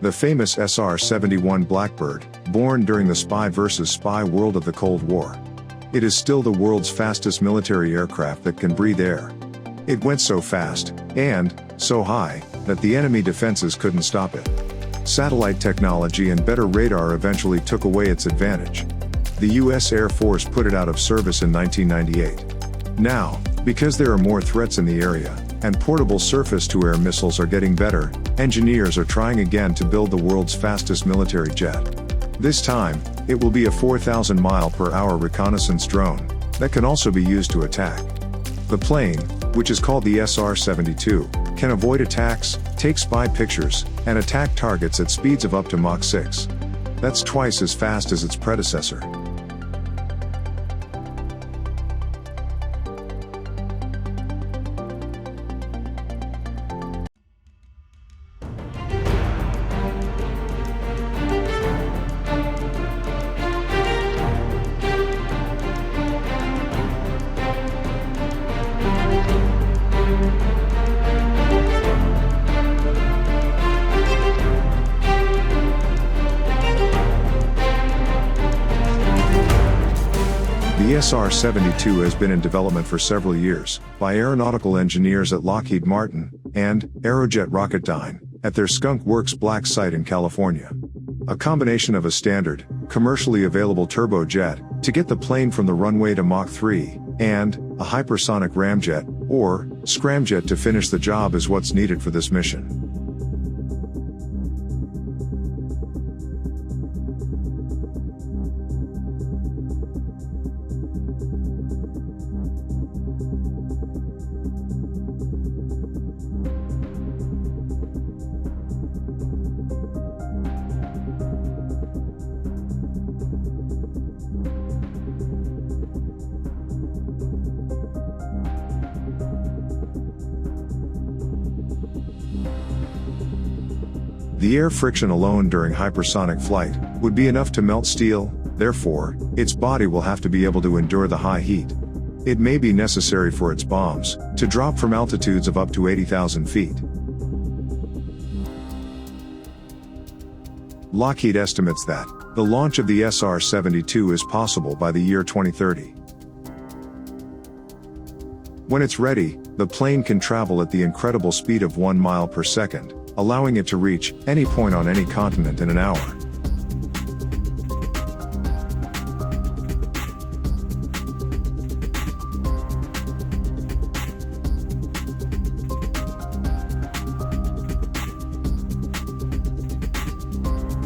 The famous SR-71 Blackbird, born during the spy versus spy world of the Cold War. It is still the world's fastest military aircraft that can breathe air. It went so fast, and so high, that the enemy defenses couldn't stop it. Satellite technology and better radar eventually took away its advantage. The US Air Force put it out of service in 1998. Now, because there are more threats in the area, and portable surface-to-air missiles are getting better, engineers are trying again to build the world's fastest military jet. This time, it will be a 4,000-mile-per-hour reconnaissance drone that can also be used to attack. The plane, which is called the SR-72, can avoid attacks, take spy pictures, and attack targets at speeds of up to Mach 6. That's twice as fast as its predecessor. The SR-72 has been in development for several years, by aeronautical engineers at Lockheed Martin, and Aerojet Rocketdyne, at their Skunk Works Black site in California. A combination of a standard, commercially available turbojet, to get the plane from the runway to Mach 3, and a hypersonic ramjet, or scramjet to finish the job is what's needed for this mission. The air friction alone during hypersonic flight would be enough to melt steel, therefore, its body will have to be able to endure the high heat. It may be necessary for its bombs to drop from altitudes of up to 80,000 feet. Lockheed estimates that the launch of the SR-72 is possible by the year 2030. When it's ready, the plane can travel at the incredible speed of 1 mile per second, allowing it to reach any point on any continent in an hour.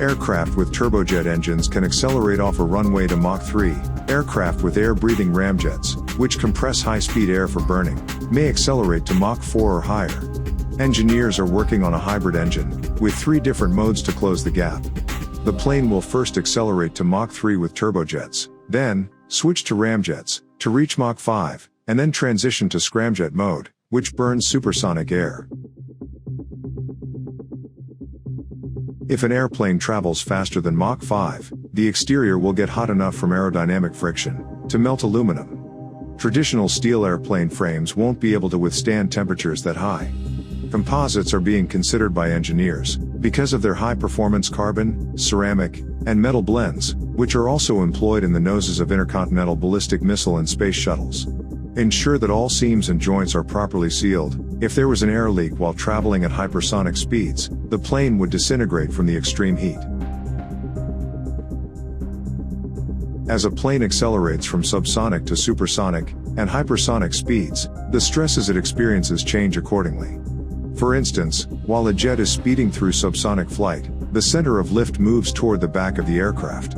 Aircraft with turbojet engines can accelerate off a runway to Mach 3. Aircraft with air-breathing ramjets, which compress high-speed air for burning, may accelerate to Mach 4 or higher. Engineers are working on a hybrid engine, with 3 different modes to close the gap. The plane will first accelerate to Mach 3 with turbojets, then switch to ramjets, to reach Mach 5, and then transition to scramjet mode, which burns supersonic air. If an airplane travels faster than Mach 5, the exterior will get hot enough from aerodynamic friction to melt aluminum. Traditional steel airplane frames won't be able to withstand temperatures that high. Composites are being considered by engineers because of their high-performance carbon, ceramic, and metal blends, which are also employed in the noses of intercontinental ballistic missile and space shuttles. Ensure that all seams and joints are properly sealed. If there was an air leak while traveling at hypersonic speeds, the plane would disintegrate from the extreme heat. As a plane accelerates from subsonic to supersonic and hypersonic speeds, the stresses it experiences change accordingly. For instance, while a jet is speeding through subsonic flight, the center of lift moves toward the back of the aircraft.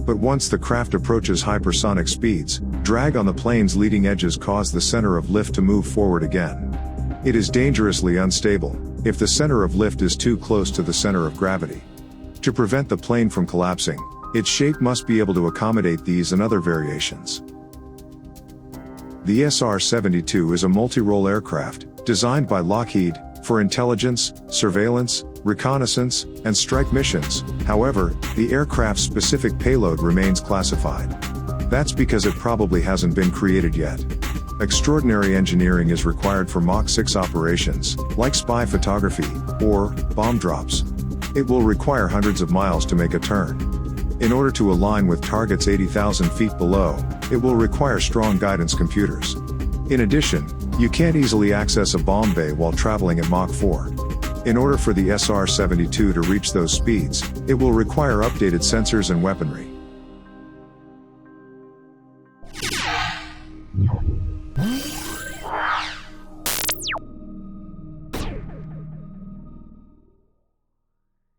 But once the craft approaches hypersonic speeds, drag on the plane's leading edges cause the center of lift to move forward again. It is dangerously unstable if the center of lift is too close to the center of gravity. To prevent the plane from collapsing, its shape must be able to accommodate these and other variations. The SR-72 is a multi-role aircraft, designed by Lockheed, for intelligence, surveillance, reconnaissance, and strike missions. However, the aircraft's specific payload remains classified. That's because it probably hasn't been created yet. Extraordinary engineering is required for Mach 6 operations, like spy photography, or bomb drops. It will require hundreds of miles to make a turn. In order to align with targets 80,000 feet below, it will require strong guidance computers. In addition, you can't easily access a bomb bay while traveling at Mach 4. In order for the SR-72 to reach those speeds, it will require updated sensors and weaponry.